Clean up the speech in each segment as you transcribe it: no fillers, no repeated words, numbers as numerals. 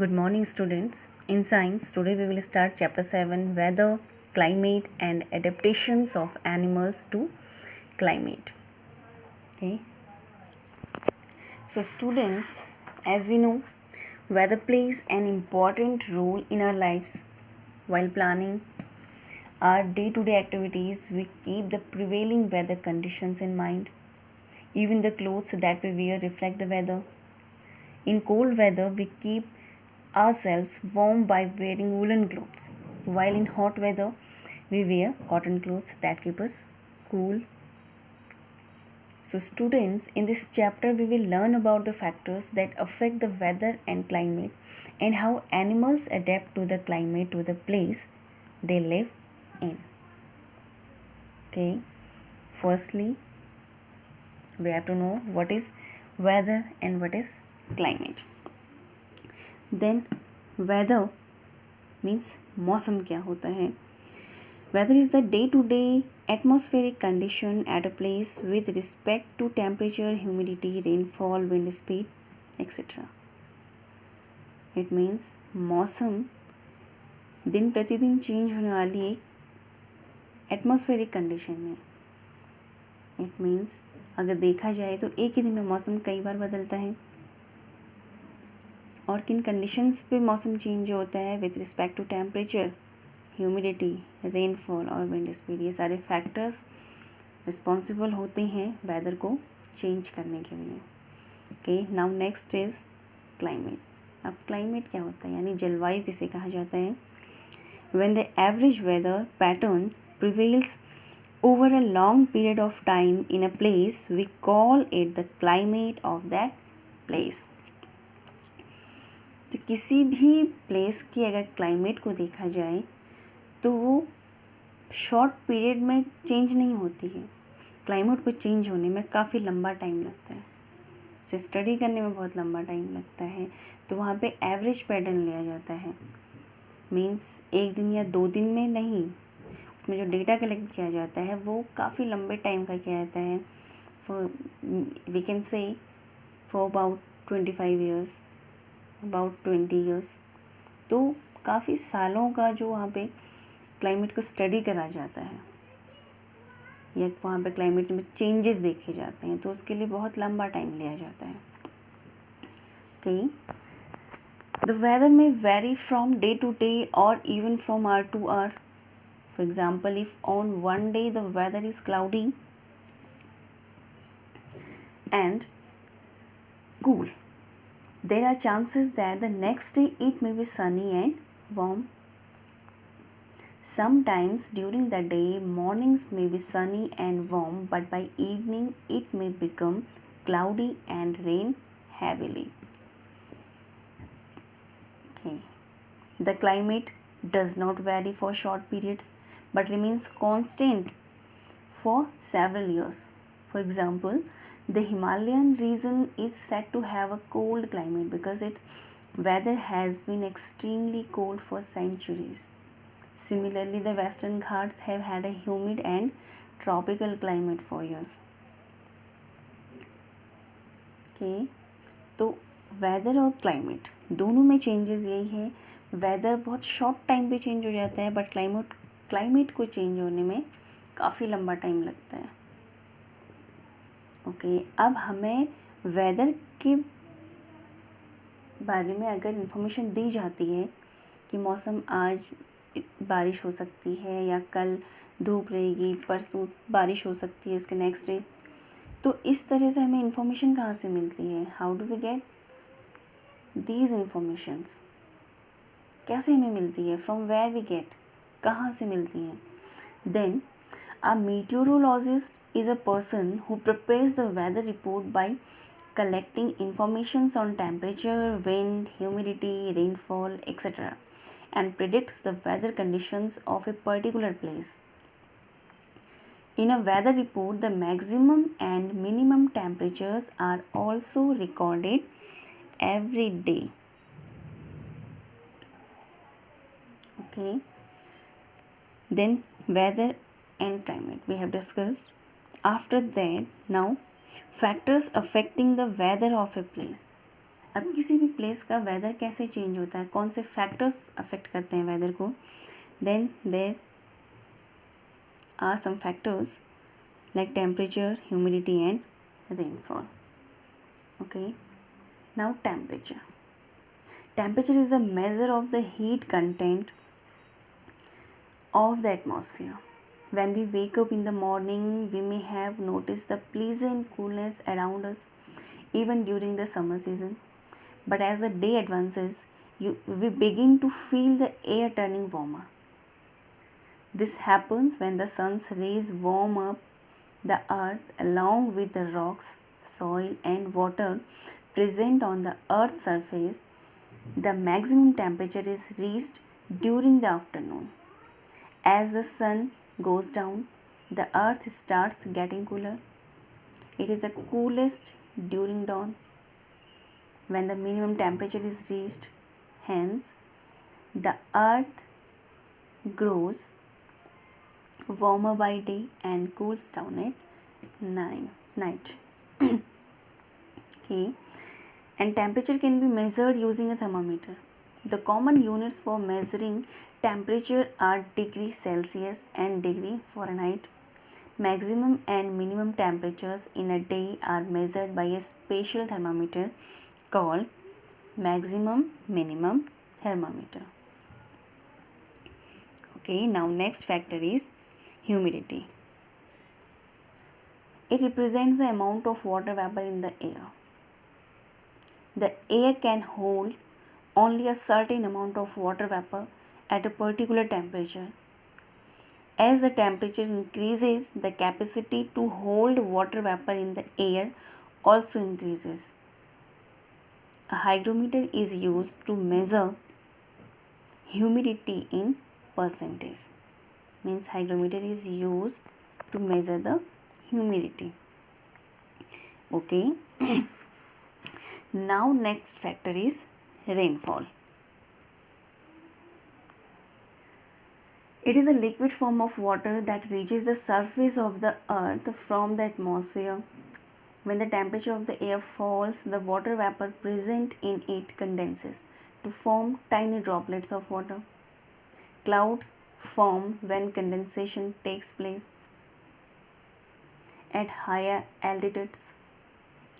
Good morning, students. In science, today we will start chapter 7 Weather, Climate, and Adaptations of Animals to Climate. Okay. So, students, as we know, weather plays an important role in our lives. While planning our day to day activities, we keep the prevailing weather conditions in mind. Even the clothes that we wear reflect the weather. In cold weather, we keep ourselves warm by wearing woolen clothes, while in hot weather, we wear cotton clothes that keep us cool. So, students, in this chapter, we will learn about the factors that affect the weather and climate and how animals adapt to the climate to the place they live in. Okay, firstly, we have to know what is weather and what is climate. Then weather means मौसम क्या होता है. Weather is the day-to-day atmospheric condition at a place with respect to temperature, humidity, rainfall, wind speed, etc. It means मौसम दिन प्रतिदिन change होने वाली एक एटमॉस्फेरिक कंडीशन है. इट मीन्स अगर देखा जाए तो एक ही दिन में मौसम कई बार बदलता है. और किन कंडीशंस पे मौसम चेंज होता है with respect to temperature, humidity, rainfall और विंड स्पीड. ये सारे फैक्टर्स रिस्पॉन्सिबल होते हैं वेदर को चेंज करने के लिए. Okay, now next is climate. अब क्लाइमेट क्या होता है यानी जलवायु किसे कहा जाता है. When the average weather pattern prevails over a long period of time in a place, we call it the climate of that place. तो किसी भी प्लेस की अगर क्लाइमेट को देखा जाए तो वो शॉर्ट पीरियड में चेंज नहीं होती है. क्लाइमेट को चेंज होने में काफ़ी लंबा टाइम लगता है, उसे स्टडी करने में बहुत लंबा टाइम लगता है. तो वहाँ पे एवरेज पैटर्न लिया जाता है. मीन्स एक दिन या 2 दिन में नहीं, उसमें जो डेटा कलेक्ट किया जाता है वो काफ़ी लंबे टाइम का किया जाता है. For we can say for about 25 years, about 20 years. तो काफ़ी सालों का जो वहाँ पे क्लाइमेट को स्टडी करा जाता है या वहाँ पे क्लाइमेट में चेंजेस देखे जाते हैं, तो उसके लिए बहुत लंबा टाइम लिया जाता है. Okay, the weather may vary from day to day और even from hour to hour. For example, if on one day the weather is cloudy and cool, there are chances that the next day it may be sunny and warm. Sometimes during the day, mornings may be sunny and warm, but by evening it may become cloudy and rain heavily. Okay. The climate does not vary for short periods but remains constant for several years. For example, the Himalayan region is said to have a cold climate because its weather has been extremely cold for centuries. Similarly, the Western Ghats have had a humid and tropical climate for years. Okay, तो weather और climate दोनों में changes यही है. Weather बहुत short time पे change हो जाता है बट क्लाइमेट को चेंज होने में काफ़ी लंबा टाइम लगता है. ओके, अब हमें वेदर के बारे में अगर इन्फॉर्मेशन दी जाती है कि मौसम आज बारिश हो सकती है या कल धूप रहेगी, परसों बारिश हो सकती है, इसके नेक्स्ट डे, तो इस तरह से हमें इन्फॉर्मेशन कहाँ से मिलती है. How do we get these informations. कैसे हमें मिलती है, फ्रॉम वेयर वी गेट, कहाँ से मिलती हैं. Then a meteorologist is a person who prepares the weather report by collecting informations on temperature, wind, humidity, rainfall, etc. and predicts the weather conditions of a particular place. In a weather report, the maximum and minimum temperatures are also recorded every day. Okay. Then weather and climate we have discussed. After that, now factors affecting the weather of a place. अब किसी भी place का weather कैसे change होता है, कौन से factors affect करते हैं वेदर को, then there are some factors like temperature, humidity and rainfall. Okay, now temperature. Temperature is the measure of the heat content of the atmosphere. When we wake up in the morning, we may have noticed the pleasant coolness around us even during the summer season. But as the day advances, we begin to feel the air turning warmer. This happens when the sun's rays warm up the earth along with the rocks, soil and water present on the earth's surface. The maximum temperature is reached during the afternoon. As the sun goes down, the earth starts getting cooler. It is the coolest during dawn, when the minimum temperature is reached. Hence, the earth grows warmer by day and cools down at night. Okay, and temperature can be measured using a thermometer. The common units for measuring temperature are degree Celsius and degree Fahrenheit. Maximum and minimum temperatures in a day are measured by a special thermometer called maximum minimum thermometer. Okay, now next factor is humidity. It represents the amount of water vapor in the air. The air can hold only a certain amount of water vapor at a particular temperature. As the temperature increases, the capacity to hold water vapor in the air also increases. A hygrometer is used to measure humidity in percentage. Means hygrometer is used to measure the humidity. Okay. Now next factor is rainfall. It is a liquid form of water that reaches the surface of the earth from the atmosphere. When the temperature of the air falls, the water vapor present in it condenses to form tiny droplets of water. Clouds form when condensation takes place. At higher altitudes,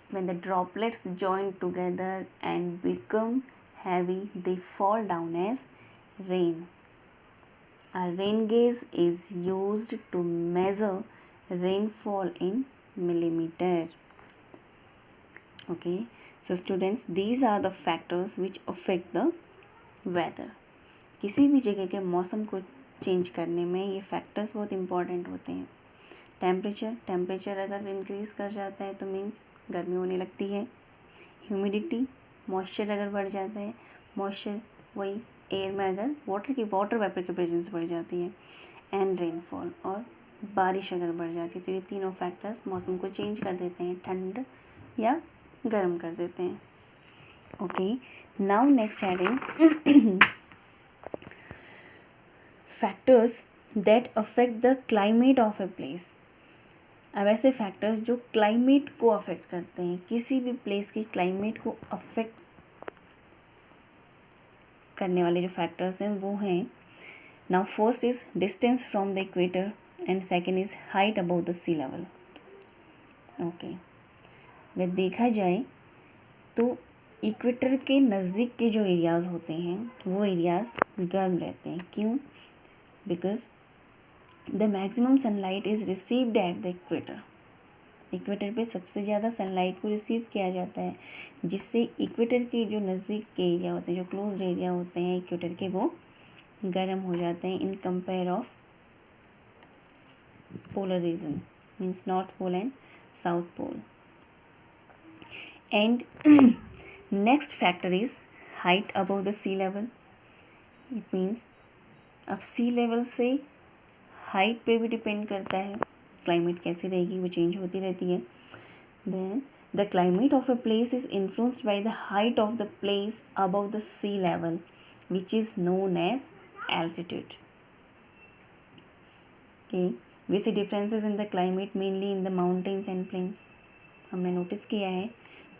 when the droplets join together and become heavy, they fall down as rain. A rain gauge is used to measure rainfall in millimeter. Okay, so students, these are the factors which affect the weather. किसी भी जगह के मौसम को change करने में ये factors बहुत इम्पॉर्टेंट होते हैं. टेम्परेचर अगर इंक्रीज़ कर जाता है तो मीन्स गर्मी होने लगती है. ह्यूमिडिटी, मॉइस्चर अगर बढ़ जाता है, मॉइस्चर वही एयर में अगर वाटर वेपर की प्रेजेंस बढ़ जाती है. एंड रेनफॉल, और बारिश अगर बढ़ जाती है. तो ये तीनों फैक्टर्स मौसम को चेंज कर देते हैं, ठंड या गर्म कर देते हैं. Okay, now next having factors that affect the climate of a place. अब ऐसे फैक्टर्स जो क्लाइमेट को अफेक्ट करते हैं, किसी भी प्लेस की क्लाइमेट को अफेक्ट करने वाले जो फैक्टर्स हैं वो हैं. Now first is distance from the equator and second is height above the sea level. Okay, अगर देखा जाए तो इक्वेटर के नज़दीक के जो एरियाज़ होते हैं वो एरियाज़ गर्म रहते हैं. क्यों? Because the maximum sunlight is received at the equator. Equator पे सबसे ज़्यादा सनलाइट को रिसीव किया जाता है, जिससे इक्वेटर के जो नज़दीक के एरिया होते हैं, जो क्लोज्ड एरिया होते हैं इक्वेटर के, वो गर्म हो जाते हैं in compare of polar region, means north pole and south pole. And next factor is height above the sea level. It means अब सी लेवल से हाइट पे भी डिपेंड करता है क्लाइमेट कैसी रहेगी, वो चेंज होती रहती है. Then the climate of a place is influenced by the height of the place above the sea level which is known as altitude. Okay, we see differences in the climate mainly in the mountains and plains. हमने notice किया है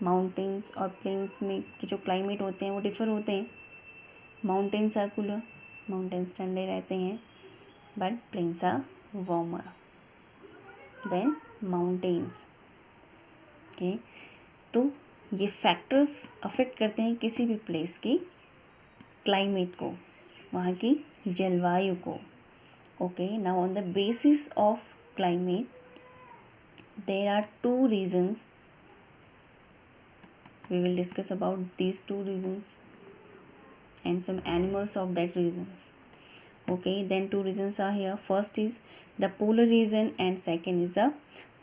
mountains और planes में के जो climate होते हैं वो डिफ़र होते हैं। माउंटेन्स आर कूलर, माउंटेन्स ठंडे रहते हैं, but plains are warmer than mountains. Okay, तो ये फैक्टर्स अफेक्ट करते हैं किसी भी प्लेस की क्लाइमेट को, वहाँ की जलवायु को। Okay, now on the basis of climate there are two reasons. We will discuss about these two reasons and some animals of that reasons. Okay, then two reasons are here. First is the polar region and second is the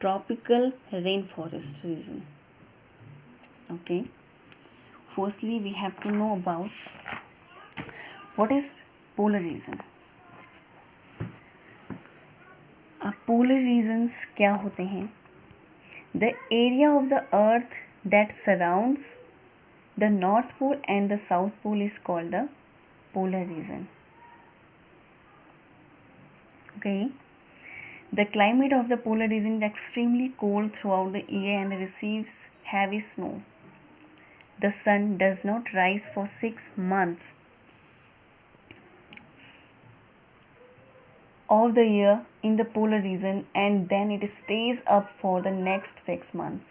tropical rainforest region. Okay, firstly we have to know about what is polar region. polar regions क्या होते हैं? The area of the earth that surrounds the North Pole and the South Pole is called the polar region. Okay. The climate of the polar region is extremely cold throughout the year and receives heavy snow. The sun does not rise for 6 months of the year in the polar region and then it stays up for the next 6 months.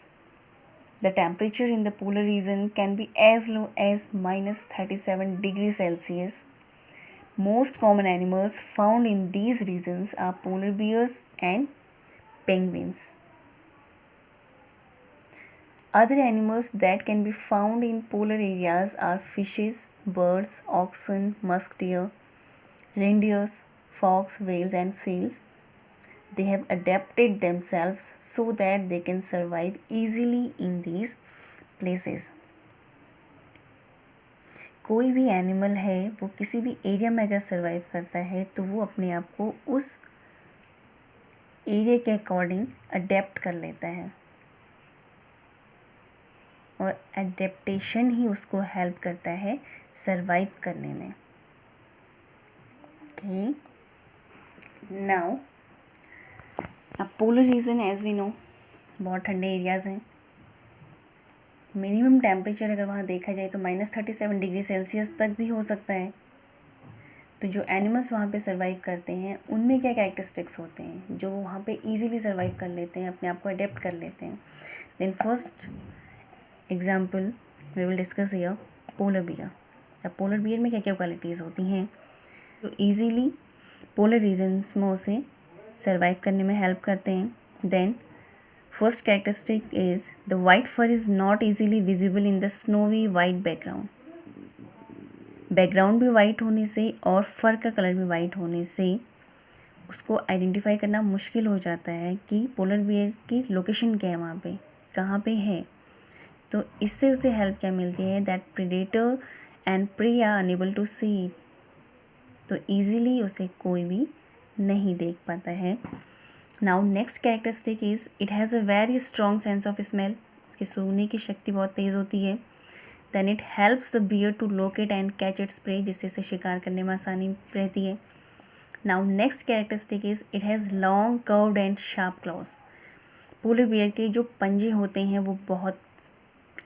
The temperature in the polar region can be as low as -37 degrees Celsius. Most common animals found in these regions are polar bears and penguins. Other animals that can be found in polar areas are fishes, birds, oxen, musk deer, reindeers, fox, whales and seals. They have adapted themselves so that they can survive easily in these places. कोई भी animal है वो किसी भी area में अगर survive करता है तो वो अपने आप को उस एरिया के अकॉर्डिंग अडेप्ट कर लेता है और एडेप्टेशन ही उसको हेल्प करता है सर्वाइव करने में। Okay, now polar region as we know बहुत ठंडे एरियाज़ हैं। मिनिमम टेम्परेचर अगर वहाँ देखा जाए तो -37 डिग्री सेल्सियस तक भी हो सकता है। तो जो एनिमल्स वहाँ पे सर्वाइव करते हैं उनमें क्या कैरेक्टरिस्टिक्स होते हैं जो वहाँ पे इजीली सर्वाइव कर लेते हैं, अपने आप को अडेप्ट कर लेते हैं। Then first example we will discuss here polar bear. अब पोलर बियर में क्या क्या क्वालिटीज़ होती हैं जो ईजीली पोलर रीजन्स में उसे सर्वाइव करने में हेल्प करते हैं। Then first characteristic is the white fur is not easily visible in the snowy white background. Background भी वाइट होने से और फर का कलर भी वाइट होने से उसको आइडेंटिफाई करना मुश्किल हो जाता है कि पोलर बियर की लोकेशन क्या है, वहाँ पे कहाँ पे है। तो इससे उसे हेल्प क्या मिलती है that predator and prey are unable to see it. तो ईजीली उसे कोई भी नहीं देख पाता है। Now next characteristic is it has a very strong sense of smell. इसकी सूंघने की शक्ति बहुत तेज़ होती है। Then it helps the bear to locate and catch its prey, जिससे इसे शिकार करने में आसानी रहती है। Now next characteristic is it has long curved and sharp clause. Polar bear के जो पंजे होते हैं वो बहुत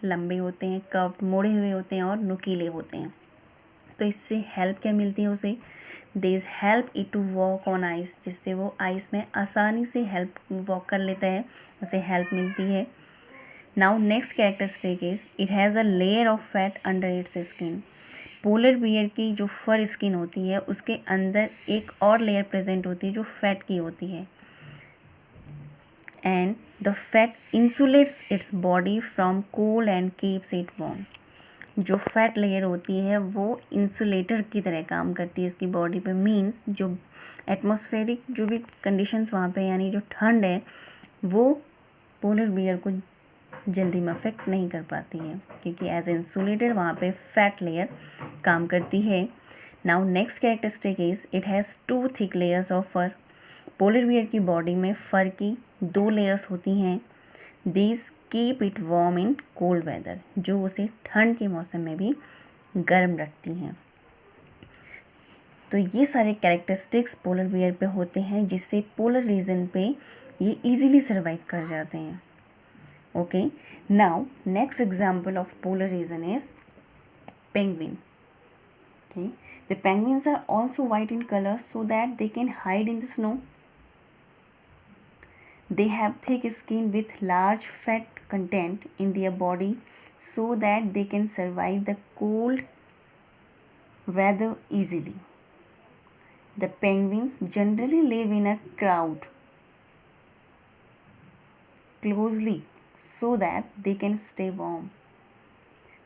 लंबे होते हैं, कर्व्ड मोड़े हुए होते हैं और नुकीले होते हैं। तो इससे हेल्प क्या मिलती है उसे, this help it to walk on ice, जिससे वो आइस में आसानी से वॉक कर लेता है, उसे हेल्प मिलती है। Now next characteristic is it has a layer of fat under its skin. Polar bear की जो फर स्किन होती है उसके अंदर एक और लेयर प्रेजेंट होती है जो फैट की होती है and the fat insulates its body from cold and keeps it warm. जो फैट लेयर होती है वो इंसुलेटर की तरह काम करती है इसकी बॉडी पे, मींस जो एटमॉस्फेरिक जो भी कंडीशंस वहाँ पे यानी जो ठंड है वो पोलर बियर को जल्दी में अफेक्ट नहीं कर पाती है क्योंकि एज इंसुलेटर वहाँ पे फैट लेयर काम करती है। Now next characteristic is it has 2 thick layers of fur. Polar bear की बॉडी में फर की 2 लेयर्स होती हैं। These keep it warm in cold weather, जो उसे ठंड के मौसम में भी गर्म रखती हैं। तो ये सारे कैरेक्टरिस्टिक्स पोलर बियर पे होते हैं जिससे पोलर रीजन पे ये इजीली सर्वाइव कर जाते हैं। Okay, now next example of polar region is penguin. Okay, the penguins are also white in color so that they can hide in the snow. They have thick skin with large fat content in their body so that they can survive the cold weather easily. The penguins generally live in a crowd closely so that they can stay warm.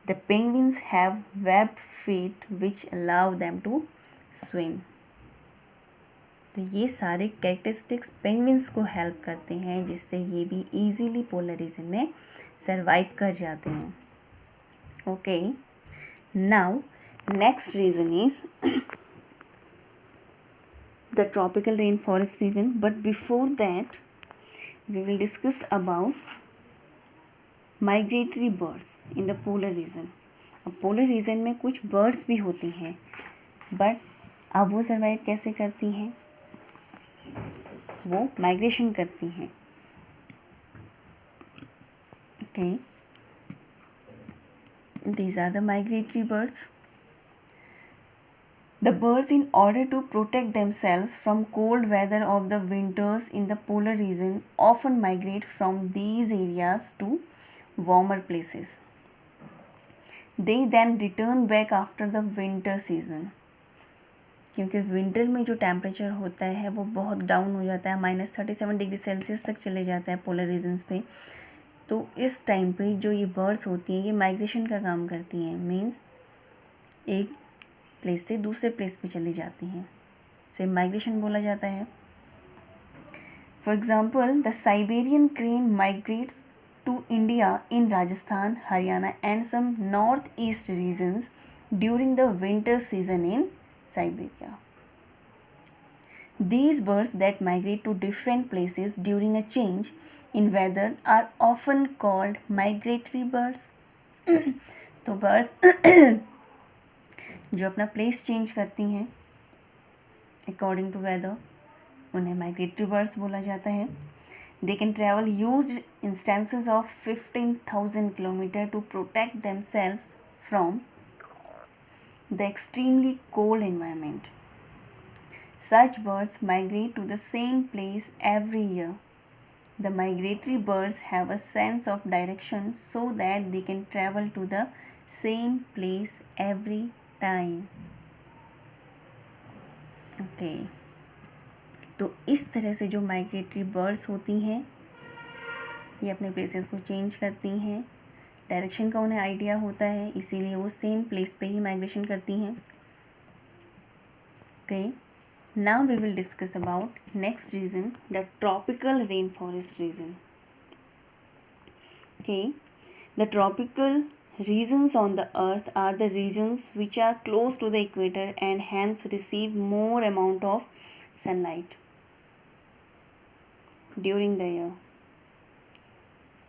The penguins have webbed feet which allow them to swim. तो ये सारे characteristics penguins को help करते हैं जिससे ये भी easily polar region में सर्वाइव कर जाते हैं. Okay, now next region is the tropical rainforest region, but before that we will discuss about migratory birds in the polar region. अब polar region में कुछ birds भी होती हैं but अब वो सर्वाइव कैसे करती हैं, वो माइग्रेशन करती हैं. Okay, these are the migratory birds. The birds, in order to protect themselves from cold weather of the winters in the polar region, often migrate from these areas to warmer places. They then return back after the winter season. क्योंकि winter में जो temperature होता है वो बहुत down हो जाता है, -37 डिग्री सेल्सियस तक चले जाता है पोलर रीजन्स पे. तो इस टाइम पे जो ये बर्ड्स होती हैं ये माइग्रेशन का काम करती हैं. मीन्स एक प्लेस से दूसरे प्लेस पे चली जाती हैं, इसे माइग्रेशन बोला जाता है. For example, the Siberian crane migrates to India in Rajasthan, Haryana and some north east regions during the winter season in Siberia. These birds that migrate to different places during a change in weather are often called migratory birds. तो birds जो अपना place change करती हैं according to weather उन्हें migratory birds बोला जाता है. They can travel used instances of 15,000 kilometre to protect themselves from the extremely cold environment. Such birds migrate to the same place every year. The migratory birds have a sense of direction so that they can travel to the same place every time. Okay, तो इस तरह से जो migratory birds होती हैं ये अपने places को चेंज करती हैं. डायरेक्शन का उन्हें आइडिया होता है इसीलिए वो सेम प्लेस पे ही माइग्रेशन करती हैं. Okay, now we will discuss about next region, the tropical rain forest region. Okay, the tropical regions on the earth are the regions which are close to the equator and hence receive more amount of sunlight during the year.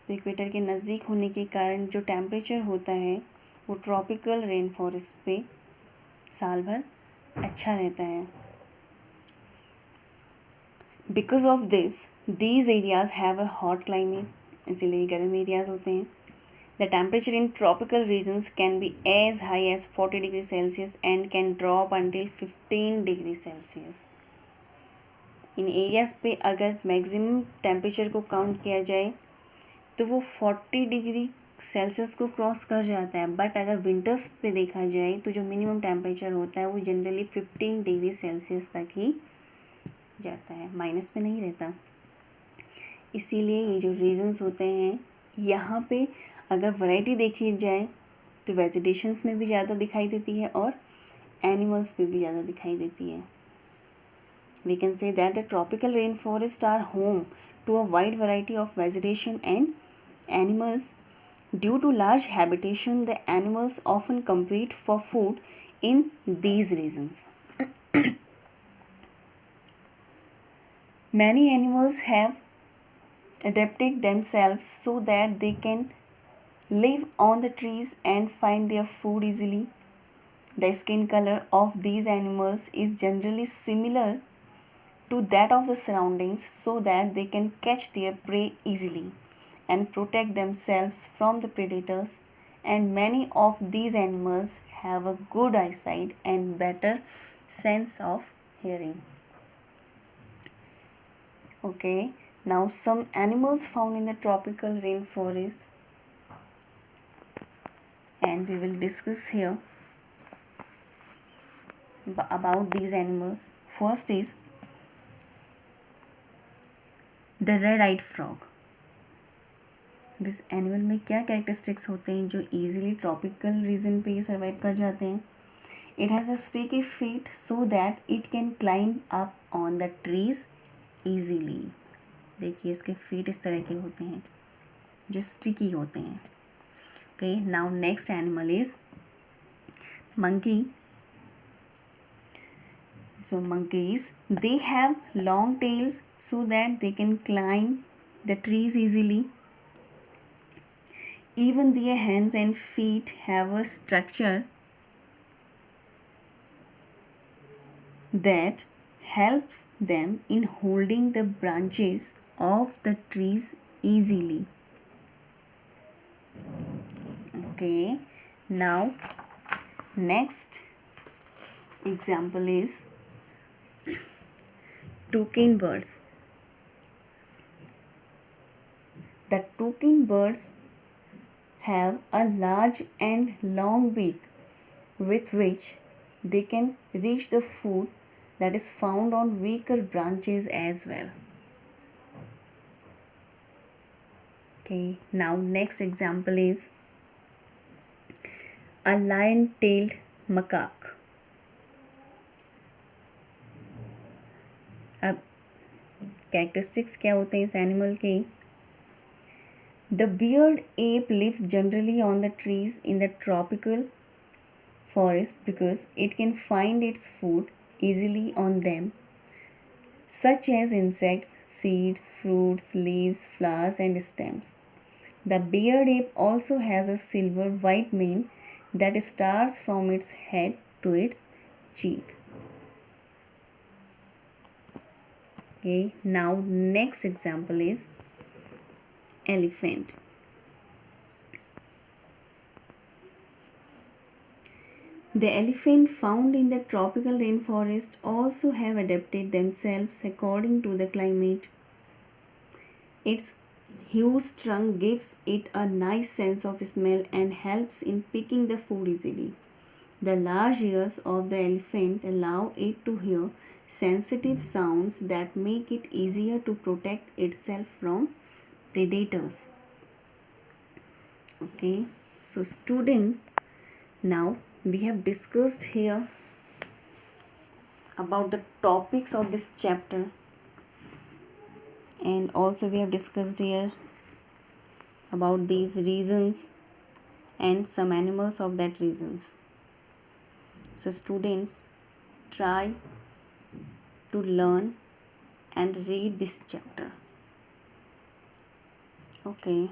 तो equator के नज़दीक होने के कारण जो temperature होता है वो ट्रॉपिकल रेन फॉरेस्ट पे साल भर अच्छा रहता है. Because of this these areas have a hot climate, इसीलिए गर्म एरियाज होते हैं. The temperature in tropical regions can be as high as 40 degrees Celsius and can drop until 15 degrees Celsius. In areas पे अगर मैक्सिमम टेम्परेचर को count किया जाए तो वो 40 डिग्री सेल्सियस को क्रॉस कर जाता है. बट अगर विंटर्स पे देखा जाए तो जो मिनिमम टेम्परेचर होता है वो जनरली 15 डिग्री सेल्सियस तक ही जाता है, माइनस पे नहीं रहता. इसीलिए ये जो रीजन्स होते हैं यहाँ पे अगर वैरायटी देखी जाए तो वेजिटेशंस में भी ज़्यादा दिखाई देती है और एनिमल्स पे भी ज़्यादा दिखाई देती है. We can say that the tropical rain forest are home to a wide variety of vegetation and animals. Due to large habitation the animals often compete for food in these regions. Many animals have adapted themselves so that they can live on the trees and find their food easily. The skin color of these animals is generally similar to that of the surroundings so that they can catch their prey easily and protect themselves from the predators, and many of these animals have a good eyesight and better sense of hearing. Okay, now some animals found in the tropical rainforest, and we will discuss here about these animals. First is the red-eyed frog. इस animal में क्या characteristics होते हैं जो easily tropical region पे survive कर जाते हैं? It has a sticky feet so that it can climb up on the trees easily. देखिए इसके फीट इस तरह के होते हैं जो स्टिकी होते हैं. Okay, now next animal is monkey. So monkeys, they have long tails so that they can climb the trees easily. Even their hands and feet have a structure that helps them in holding the branches of the trees easily. Okay, now next example is toucan birds. The toucan birds have a large and long beak with which they can reach the food that is found on weaker branches as well. Okay, now next example is a lion-tailed macaque. अब characteristics क्या होते हैं इस animal के? The beard ape lives generally on the trees in the tropical forest because it can find its food easily on them, such as insects, seeds, fruits, leaves, flowers, and stems. The beard ape also has a silver-white mane that starts from its head to its cheek. Okay, now next example is elephant. The elephant found in the tropical rainforest also have adapted themselves according to the climate. Its huge trunk gives it a nice sense of smell and helps in picking the food easily. The large ears of the elephant allow it to hear sensitive sounds that make it easier to protect itself from predators. Okay, so students, now we have discussed here about the topics of this chapter, and also we have discussed here about these reasons and some animals of that reasons. So students, try to learn and read this chapter. Okay.